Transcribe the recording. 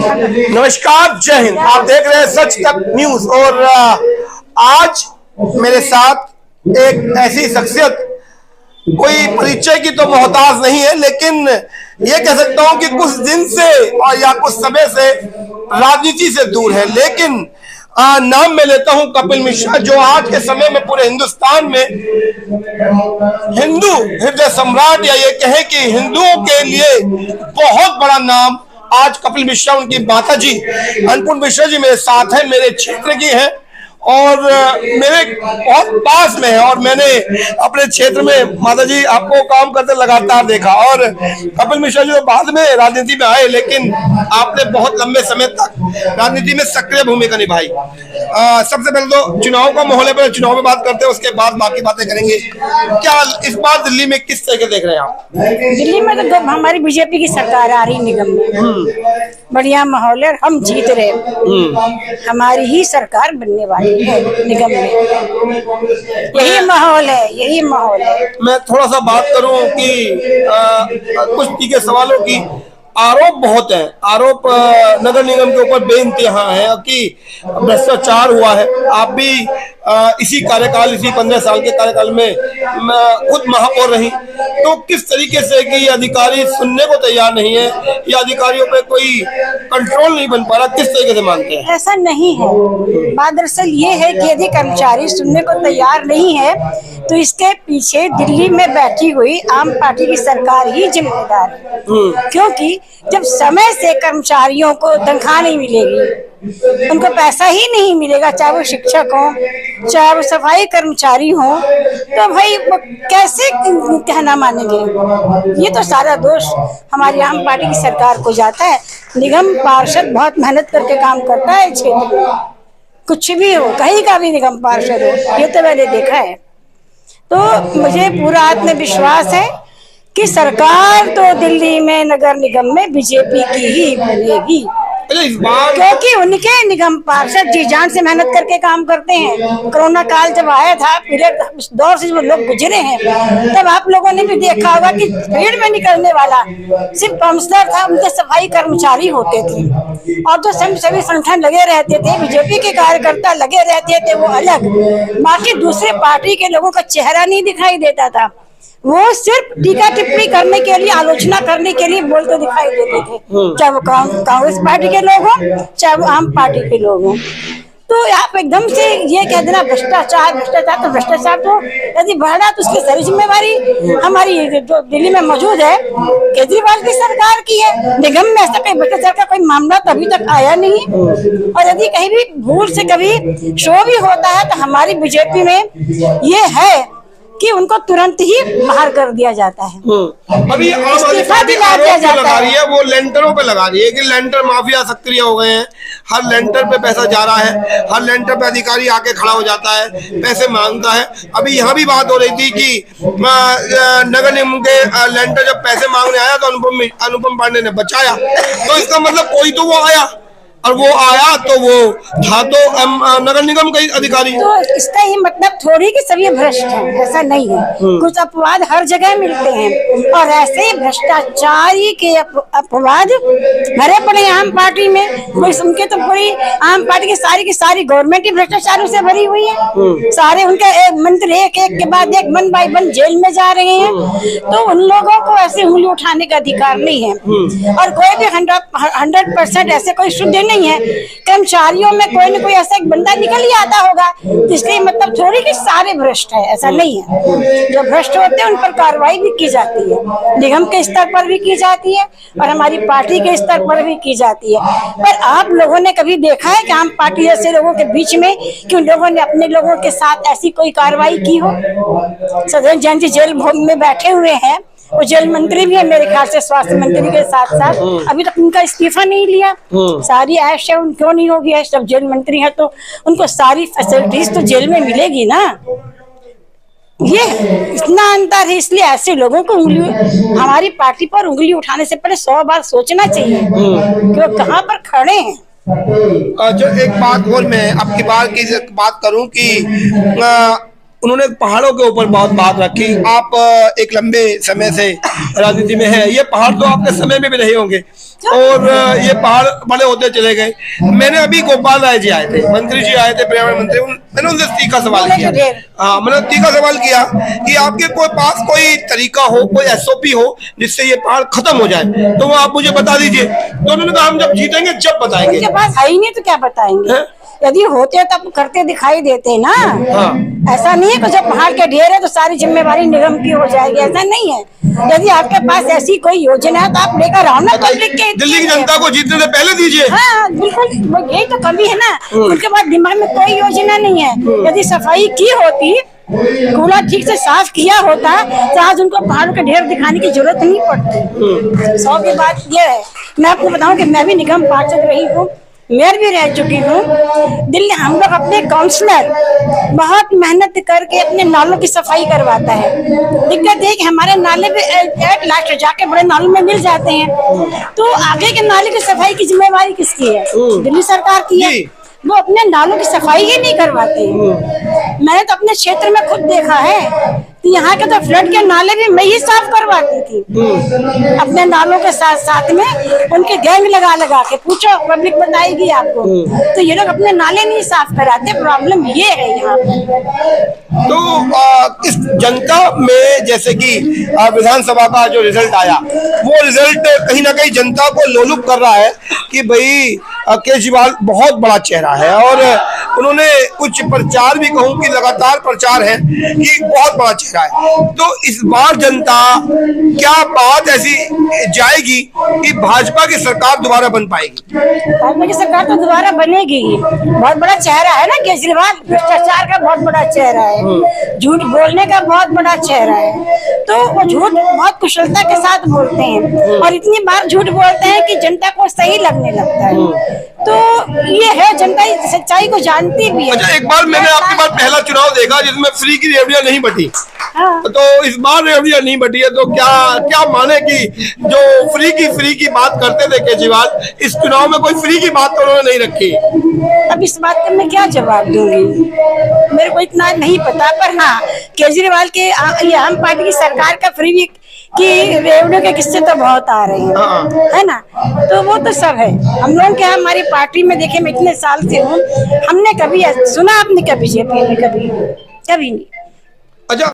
नमस्कार, जय हिंद। आप देख रहे हैं सच तक न्यूज और आज मेरे साथ एक ऐसी शख्सियत, कोई परिचय की तो मोहताज नहीं है, लेकिन ये कह सकता हूं कि कुछ दिन से और या कुछ समय से राजनीति से दूर है, लेकिन नाम मैं लेता हूं कपिल मिश्रा, जो आज के समय में पूरे हिंदुस्तान में हिंदू हृदय सम्राट या ये कहें कि हिंदुओं के लिए बहुत बड़ा नाम आज कपिल मिश्रा, उनकी माता जी अन्नपूर्ण मिश्रा जी मेरे साथ हैं, मेरे क्षेत्र की हैं और मेरे बहुत पास में है और मैंने अपने क्षेत्र में माता जी आपको काम करते लगातार देखा। और कपिल मिश्रा जी बाद में राजनीति में आए, लेकिन आपने बहुत लंबे समय तक राजनीति में सक्रिय भूमिका निभाई। सबसे पहले तो चुनाव का माहौल है, पहले चुनाव में बात करते हैं, उसके बाद बाकी बातें करेंगे। क्या इस बार दिल्ली में किस तरह के देख रहे हैं आप? दिल्ली में तो हमारी बीजेपी की सरकार आ रही निगम में, बढ़िया माहौल है, हम जीत रहे, हमारी ही सरकार बनने वाली है निगम में, यही माहौल है, यही माहौल है। मैं थोड़ा सा बात करूं कि कुछ तीखे सवालों की आरोप बहुत है, आरोप नगर निगम के ऊपर बेइंतहा है कि भ्रष्टाचार हुआ है। आप भी इसी कार्यकाल, इसी 15 साल के कार्यकाल में खुद महापौर रही, तो किस तरीके से कि अधिकारी सुनने को तैयार नहीं है या अधिकारियों पे कोई कंट्रोल नहीं बन पा रहा, किस तरीके से मानते हैं? ऐसा नहीं है, बात दरअसल ये है कि यदि कर्मचारी सुनने को तैयार नहीं है तो इसके पीछे दिल्ली में बैठी हुई आम पार्टी की सरकार ही जिम्मेदार है, क्योंकि जब समय से कर्मचारियों को तनख्वाह नहीं मिलेगी, उनको पैसा ही नहीं मिलेगा, चाहे वो शिक्षक हो, चाहे वो सफाई कर्मचारी हो, तो भाई वो कैसे कहना मानेंगे? ये तो सारा दोष हमारी आम पार्टी की सरकार को जाता है। निगम पार्षद बहुत मेहनत करके काम करता है क्षेत्र में, कुछ भी हो, कहीं का भी निगम पार्षद हो, ये तो मैंने देखा है। तो मुझे पूरा आत्मविश्वास है कि सरकार तो दिल्ली में नगर निगम में बीजेपी की ही बनेगी, क्योंकि उनके निगम पार्षद जी जान से मेहनत करके काम करते हैं। कोरोना काल जब आया था, पीरियड उस दौर से जो लोग गुजरे हैं, तब आप लोगों ने भी देखा होगा कि भीड़ में निकलने वाला सिर्फ काउंसलर था, उनके सफाई कर्मचारी होते थे और जो सभी संगठन लगे रहते थे, बीजेपी के कार्यकर्ता लगे रहते थे, वो अलग, बाकी दूसरे पार्टी के लोगों का चेहरा नहीं दिखाई देता था। वो सिर्फ टीका टिप्पणी करने के लिए, आलोचना करने के लिए बोलते दिखाई देते थे, चाहे वो कांग्रेस पार्टी के लोग हों, चाहे वो आम पार्टी के लोग हों। तो आप एकदम से ये कह देना भ्रष्टाचार भ्रष्टाचार, तो भ्रष्टाचार तो यदि बढ़ा तो उसकी सारी जिम्मेवारी हमारी जो दिल्ली में मौजूद है केजरीवाल की सरकार की है। निगम में ऐसा कोई भ्रष्टाचार का कोई मामला तो अभी तक आया नहीं, और यदि कहीं भी भूल से कभी शो भी होता है तो हमारी बीजेपी में ये है कि उनको तुरंत ही बाहर कर दिया जाता है। अभी इस्तीफा दिला दिया जाता है, वो लेंटरों पे लगा रही है कि लेंटर माफिया सक्रिय हो गए हैं, हर लेंटर पे पैसा जा रहा है, हर लेंटर पे अधिकारी आके खड़ा हो जाता है, पैसे मांगता है। अभी यहाँ भी बात हो रही थी कि नगर निगम के लेंटर जब पैसे मांगने आया तो अनुपम पांडे ने बचाया, तो इसका मतलब कोई तो वो आया, और वो आया तो वो था तो नगर निगम का अधिकारी। तो इसका ही मतलब थोड़ी कि सभी भ्रष्ट हैं, ऐसा नहीं है, कुछ अपवाद हर जगह मिलते हैं, और ऐसे ही भ्रष्टाचारी के अपवाद भरे पड़े आम पार्टी में। कोई उनके तो पूरी आम पार्टी की सारी गवर्नमेंट ही भ्रष्टाचारों से भरी हुई है, सारे उनके मंत्री एक के बाद एक वन बाई वन जेल में जा रहे हैं, तो उन लोगों को ऐसे उंगली उठाने का अधिकार नहीं है। और कोई भी 100% ऐसे कोई शुद्ध नहीं है, कर्मचारियों में कोई न कोई ऐसा एक बंदा निकल ही आता होगा, इसलिए मतलब थोड़ी कि सारे भ्रष्ट है, ऐसा नहीं है। जो भ्रष्ट होते हैं उन पर कार्रवाई भी की जाती है, निगम के स्तर पर भी की जाती है और हमारी पार्टी के स्तर पर भी की जाती है। पर आप लोगों ने कभी देखा है कि आम पार्टी जैसे लोगों के बीच में कि उन लोगों ने अपने लोगों के साथ ऐसी कोई कार्रवाई की हो? सदन जैन जी जेल में बैठे हुए हैं, वो जेल मंत्री भी है मेरे ख्याल से, स्वास्थ्य मंत्री के साथ साथ, अभी तक उनका इस्तीफा नहीं लिया। सारी ऐश है, क्यों नहीं होगी ऐश? जब जेल मंत्री है तो उनको सारी फैसिलिटीज तो जेल में मिलेगी ना। ये इतना अंतर है, इसलिए ऐसे लोगों को हमारी पार्टी पर उंगली उठाने से पहले 100 बार सोचना चाहिए कि वो कहाँ पर खड़े हैं। जो एक बात और मैं आपकी बात करूं कि उन्होंने पहाड़ों के ऊपर बहुत बात रखी। आप एक लंबे समय से राजनीति में है, ये पहाड़ तो आपके समय में भी रहे होंगे और ये पहाड़ बड़े होते चले गए। मैंने अभी गोपाल राय जी आए थे, मंत्री जी आए थे, पर्यावरण मंत्री, मैंने उनसे तीखा सवाल किया। हाँ, मैंने तीखा सवाल किया कि आपके पास कोई तरीका हो, कोई SOP हो जिससे ये पहाड़ खत्म हो जाए, तो वो आप मुझे बता दीजिए। तो उन्होंने कहा हम जब जीतेंगे जब बताएंगे। उनके पास है ही नहीं तो क्या बताएंगे? यदि होते तब करते दिखाई देते ना। ऐसा नहीं है कि जब पहाड़ के ढेर है तो सारी जिम्मेवारी निगम की हो जाएगी, ऐसा नहीं है। यदि आपके पास ऐसी कोई योजना है तो आप लेकर आओ ना पब्लिक के। दिल्ली की जनता को जीतने से पहले दीजिए। हाँ बिल्कुल, यही तो कमी है ना। उनके पास दिमाग में कोई योजना नहीं है। यदि सफाई की होती, कूड़ा ठीक से साफ किया होता तो आज उनको पहाड़ों के ढेर दिखाने की जरूरत नहीं पड़ती। 100 की बात यह है, मैं आपको बताऊं कि मैं भी निगम पार्षद रही हूँ, मेयर भी रह चुकी हूँ। दिल्ली हम लोग अपने काउंसलर बहुत मेहनत करके अपने नालों की सफाई करवाता है। दिक्कत है कि हमारे नाले पे एट लास्ट जाके बड़े नालों में मिल जाते हैं, तो आगे के नाले की सफाई की जिम्मेवारी किसकी है? दिल्ली सरकार की है। वो अपने नालों की सफाई ही नहीं करवाते हैं। मैंने तो अपने क्षेत्र में खुद देखा है कि यहाँ के तो फ्लड के नाले भी मैं ही साफ करवाती थी अपने नालों के साथ साथ में। उनके गैंग लगा लगा के, पूछो पब्लिक बताएगी आपको। तो ये लोग अपने नाले नहीं साफ कराते, प्रॉब्लम ये है यहाँ पे। तो इस जनता में जैसे कि विधानसभा का जो रिजल्ट आया, वो रिजल्ट कहीं ना कहीं जनता को लोलुप कर रहा है कि भाई केजरीवाल बहुत बड़ा चेहरा है, और उन्होंने कुछ प्रचार भी कहूं कि लगातार प्रचार है कि बहुत बड़ा चेहरा है। तो इस बार जनता क्या बात ऐसी जाएगी कि भाजपा की सरकार दोबारा बन पाएगी? भाजपा की सरकार तो दोबारा बनेगी ही। बहुत बड़ा चेहरा है ना केजरीवाल, भ्रष्टाचार का बहुत बड़ा चेहरा है, झूठ बोलने का बहुत बड़ा चेहरा है। तो वो झूठ बहुत कुशलता के साथ बोलते हैं और इतनी बार झूठ बोलते हैं कि जनता को सही लगने लगता है। तो ये है, जनता इस सच्चाई को जानती भी है। अच्छा, एक बार मैंने आपके पास पहला चुनाव देखा जिसमें फ्री की रेवड़ियां नहीं बटी। हाँ। तो इस बार रेवड़ियां नहीं बटी है, तो क्या माने कि जो फ्री की बात करते थे केजरीवाल, इस चुनाव में कोई फ्री की बात तो उन्होंने नहीं रखी। अब इस बात का मैं क्या जवाब दूंगी, मेरे को इतना नहीं पता। पर हाँ, केजरीवाल के ये आम पार्टी की सरकार का फ्री की रेवड़ियों के किस्से तो बहुत आ रहे हैं, है ना। तो वो तो सब है। हम लोग क्या, हमारी पार्टी में देखे, मैं इतने साल से हूँ, हमने कभी सुना आपने क्या बीजेपी में? कभी नहीं। अच्छा।